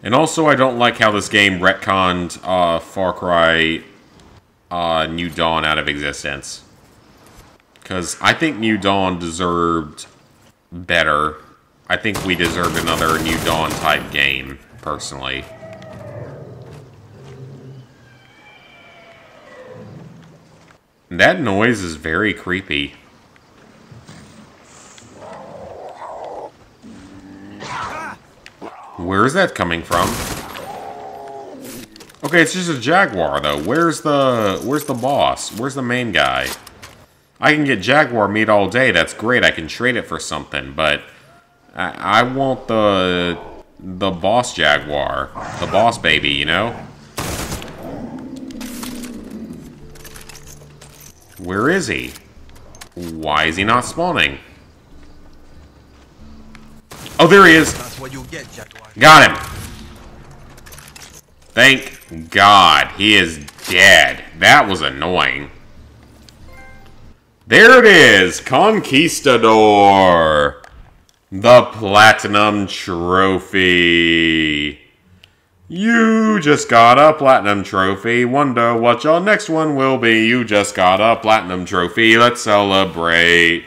And also, I don't like how this game retconned Far Cry New Dawn out of existence. Because I think New Dawn deserved better. I think we deserved another New Dawn type game, personally. That noise is very creepy. Where is that coming from? Okay, it's just a jaguar though. Where's the boss? Where's the main guy? I can get jaguar meat all day. That's great. I can trade it for something, but I want the boss jaguar, the boss baby, you know? Where is he? Why is he not spawning? Oh, there he is. That's what you get, jaguar. Got him. Thank God, he is dead. That was annoying. There it is, Conquistador. The Platinum Trophy. You just got a Platinum Trophy. Wonder what your next one will be. You just got a Platinum Trophy. Let's celebrate.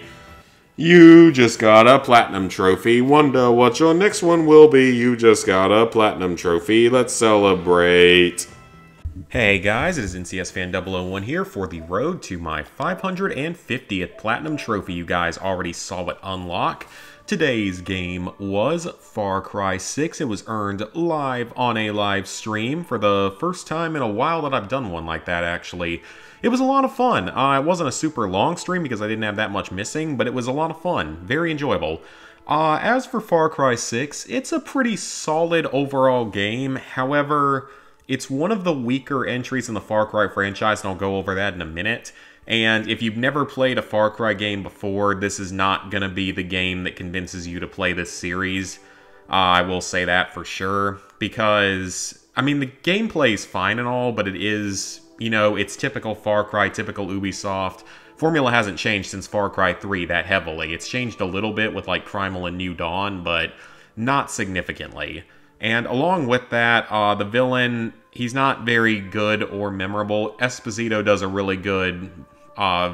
You just got a Platinum Trophy. Wonder what your next one will be. You just got a Platinum Trophy. Let's celebrate. Hey guys, it is NCSFan001 here for the road to my 550th Platinum Trophy. You guys already saw it unlock. Today's game was Far Cry 6. It was earned live on a live stream for the first time in a while that I've done one like that, actually. It was a lot of fun. It wasn't a super long stream because I didn't have that much missing, but it was a lot of fun. Very enjoyable. As for Far Cry 6, it's a pretty solid overall game. However, it's one of the weaker entries in the Far Cry franchise, and I'll go over that in a minute. And if you've never played a Far Cry game before, this is not going to be the game that convinces you to play this series. I will say that for sure. Because, I mean, the gameplay is fine and all, but it is, you know, it's typical Far Cry, typical Ubisoft. Formula hasn't changed since Far Cry 3 that heavily. It's changed a little bit with, like, Primal and New Dawn, but not significantly. And along with that, the villain, he's not very good or memorable. Esposito does a really good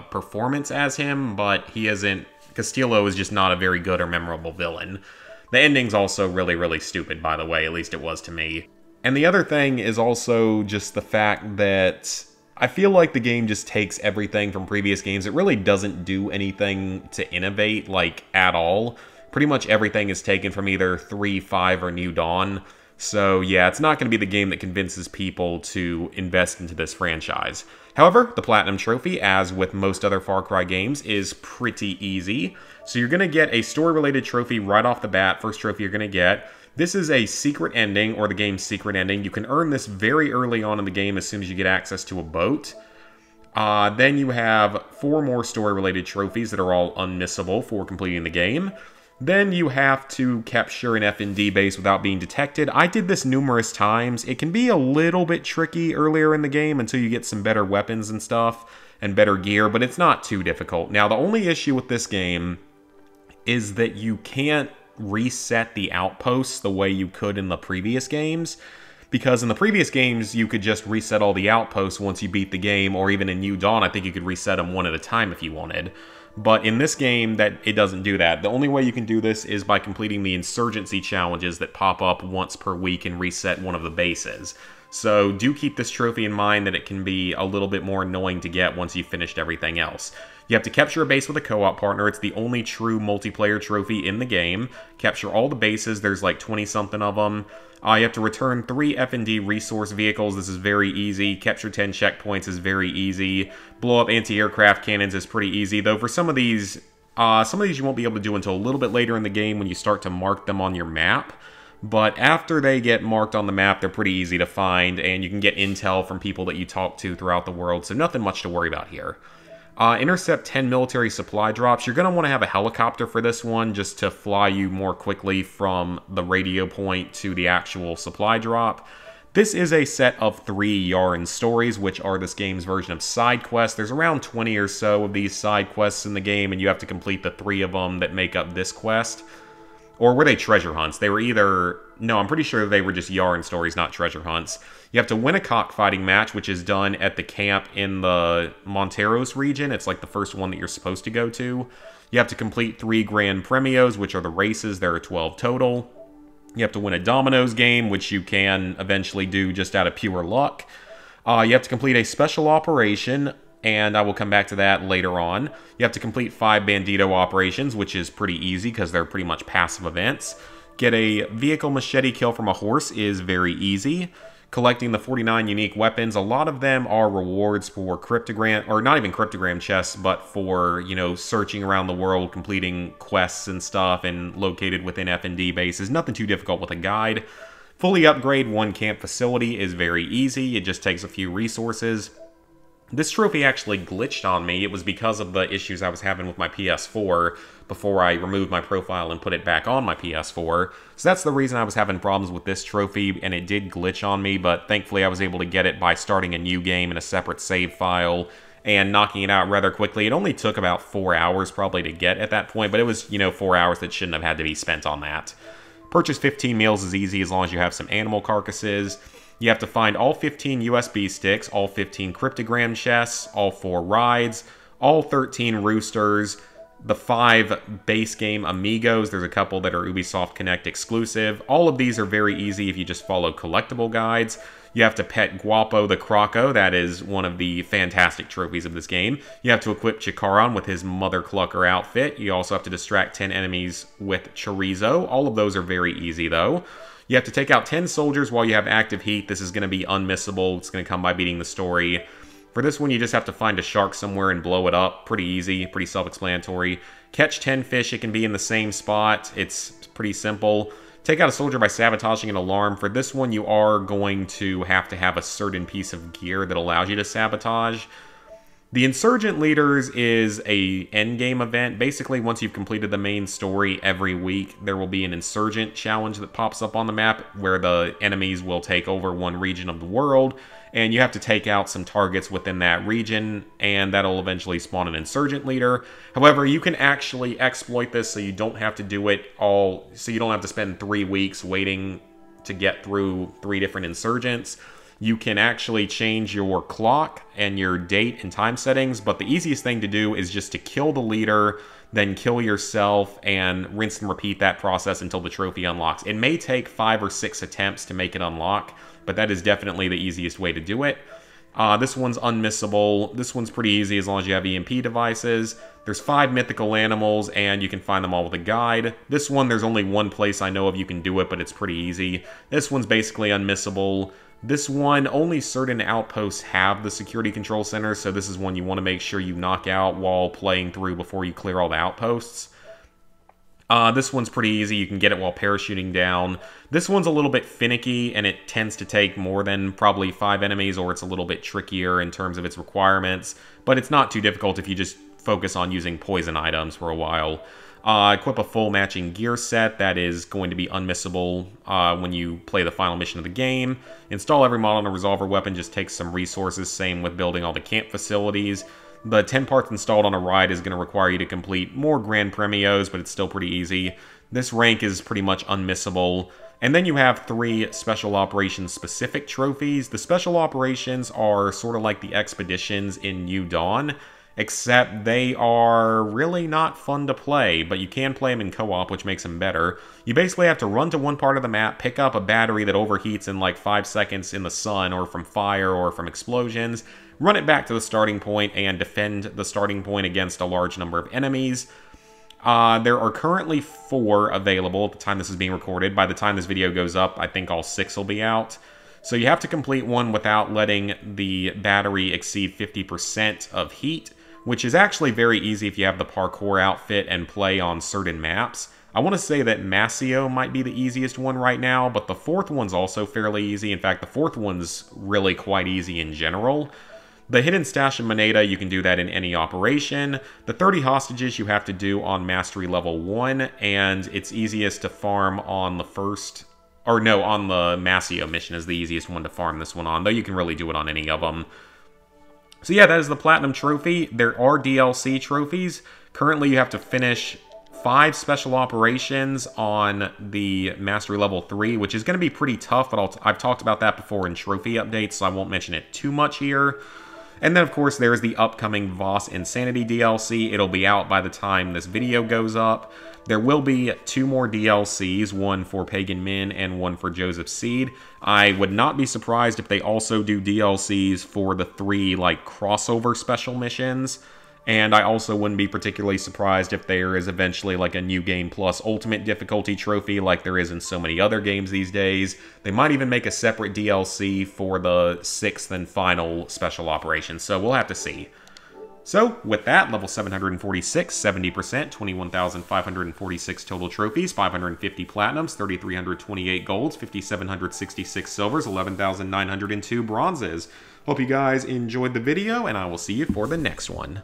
performance as him, but he isn't... Castillo is just not a very good or memorable villain. The ending's also really, really stupid, by the way, at least it was to me. And the other thing is also just the fact that I feel like the game just takes everything from previous games. It really doesn't do anything to innovate, like, at all. Pretty much everything is taken from either 3, 5, or New Dawn. So yeah, it's not going to be the game that convinces people to invest into this franchise. However, the Platinum Trophy, as with most other Far Cry games, is pretty easy. So you're going to get a story-related trophy right off the bat, first trophy you're going to get. This is a secret ending, or the game's secret ending. You can earn this very early on in the game as soon as you get access to a boat. Then you have 4 more story-related trophies that are all unmissable for completing the game. Then you have to capture an F&D base without being detected. I did this numerous times. It can be a little bit tricky earlier in the game until you get some better weapons and stuff and better gear, but it's not too difficult. Now, the only issue with this game is that you can't reset the outposts the way you could in the previous games, because in the previous games, you could just reset all the outposts once you beat the game, or even in New Dawn, I think you could reset them one at a time if you wanted. But in this game, it doesn't do that. The only way you can do this is by completing the insurgency challenges that pop up once per week and reset one of the bases. So do keep this trophy in mind that it can be a little bit more annoying to get once you've finished everything else. You have to capture a base with a co-op partner. It's the only true multiplayer trophy in the game. Capture all the bases. There's like 20-something of them. You have to return 3 F&D resource vehicles. This is very easy. Capture 10 checkpoints is very easy. Blow up anti-aircraft cannons is pretty easy, though for some of these you won't be able to do until a little bit later in the game when you start to mark them on your map. But after they get marked on the map, they're pretty easy to find, and you can get intel from people that you talk to throughout the world, so nothing much to worry about here. Intercept 10 military supply drops. You're going to want to have a helicopter for this one just to fly you more quickly from the radio point to the actual supply drop. This is a set of 3 yarn stories, which are this game's version of side quests. There's around 20 or so of these side quests in the game, and you have to complete the 3 of them that make up this quest. Or were they treasure hunts? They were either... No, I'm pretty sure they were just yarn stories, not treasure hunts. You have to win a cockfighting match, which is done at the camp in the Monteros region. It's like the first one that you're supposed to go to. You have to complete 3 Grand Premios, which are the races. There are 12 total. You have to win a dominoes game, which you can eventually do just out of pure luck. You have to complete a special operation, and I will come back to that later on. You have to complete 5 Bandito operations, which is pretty easy because they're pretty much passive events. Get a vehicle machete kill from a horse is very easy. Collecting the 49 unique weapons, a lot of them are rewards for cryptogram, or not even cryptogram chests, but for, you know, searching around the world, completing quests and stuff, and located within F&D bases. Nothing too difficult with a guide. Fully upgrade 1 camp facility is very easy. It just takes a few resources. This trophy actually glitched on me. It was because of the issues I was having with my PS4 before I removed my profile and put it back on my PS4. So that's the reason I was having problems with this trophy, and it did glitch on me, but thankfully I was able to get it by starting a new game in a separate save file and knocking it out rather quickly. It only took about 4 hours probably to get at that point, but it was, you know, 4 hours that shouldn't have had to be spent on that. Purchase 15 meals is easy as long as you have some animal carcasses. You have to find all 15 USB sticks, all 15 cryptogram chests, all 4 rides, all 13 roosters, the 5 base game amigos. There's a couple that are Ubisoft Connect exclusive. All of these are very easy if you just follow collectible guides. You have to pet Guapo the Croco. That is one of the fantastic trophies of this game. You have to equip Chikaron with his Mother Clucker outfit. You also have to distract 10 enemies with Chorizo. All of those are very easy, though. You have to take out 10 soldiers while you have active heat. This is going to be unmissable. It's going to come by beating the story. For this one, you just have to find a shark somewhere and blow it up. Pretty easy, pretty self-explanatory. Catch 10 fish. It can be in the same spot. It's pretty simple. Take out a soldier by sabotaging an alarm. For this one, you are going to have a certain piece of gear that allows you to sabotage. The Insurgent Leaders is a endgame event. Basically, once you've completed the main story every week, there will be an Insurgent challenge that pops up on the map where the enemies will take over one region of the world, and you have to take out some targets within that region, and that'll eventually spawn an Insurgent Leader. However, you can actually exploit this so you don't have to do it all, so you don't have to spend 3 weeks waiting to get through 3 different Insurgents. You can actually change your clock and your date and time settings, but the easiest thing to do is just to kill the leader, then kill yourself, and rinse and repeat that process until the trophy unlocks. It may take 5 or 6 attempts to make it unlock, but that is definitely the easiest way to do it. This one's unmissable. This one's pretty easy as long as you have EMP devices. There's 5 mythical animals, and you can find them all with a guide. This one, there's only one place I know of you can do it, but it's pretty easy. This one's basically unmissable. This one, only certain outposts have the security control center, so this is one you want to make sure you knock out while playing through before you clear all the outposts. This one's pretty easy. You can get it while parachuting down. This one's a little bit finicky, and it tends to take more than probably 5 enemies, or it's a little bit trickier in terms of its requirements, but it's not too difficult if you just focus on using poison items for a while. Equip a full matching gear set that is going to be unmissable when you play the final mission of the game. Install every model and a resolver weapon, just takes some resources, same with building all the camp facilities. The 10 parts installed on a ride is going to require you to complete more Grand Premios, but it's still pretty easy. This rank is pretty much unmissable. And then you have 3 Special Operations specific trophies. The Special Operations are sort of like the expeditions in New Dawn, except they are really not fun to play, but you can play them in co-op, which makes them better. You basically have to run to one part of the map, pick up a battery that overheats in like 5 seconds in the sun, or from fire, or from explosions, run it back to the starting point, and defend the starting point against a large number of enemies. There are currently 4 available at the time this is being recorded. By the time this video goes up, I think all 6 will be out. So you have to complete one without letting the battery exceed 50% of heat, which is actually very easy if you have the parkour outfit and play on certain maps. I want to say that Masio might be the easiest one right now, but the 4th one's also fairly easy. In fact, the 4th one's really quite easy in general. The hidden stash of Moneta, you can do that in any operation. The 30 hostages you have to do on Mastery Level 1, and it's easiest to farm on the first... Or no, on the Masio mission is the easiest one to farm this one on, though you can really do it on any of them. So yeah, that is the Platinum Trophy. There are DLC trophies. Currently, you have to finish 5 special operations on the Mastery Level 3, which is going to be pretty tough, but I've talked about that before in trophy updates, so I won't mention it too much here. And then, of course, there's the upcoming Voss Insanity DLC. It'll be out by the time this video goes up. There will be 2 more DLCs, one for Pagan Min and one for Joseph Seed. I would not be surprised if they also do DLCs for the 3, like, crossover special missions. And I also wouldn't be particularly surprised if there is eventually like a New Game Plus Ultimate Difficulty trophy like there is in so many other games these days. They might even make a separate DLC for the 6th and final special operation, so we'll have to see. So, with that, level 746, 70%, 21,546 total trophies, 550 platinums, 3,328 golds, 5,766 silvers, 11,902 bronzes. Hope you guys enjoyed the video, and I will see you for the next one.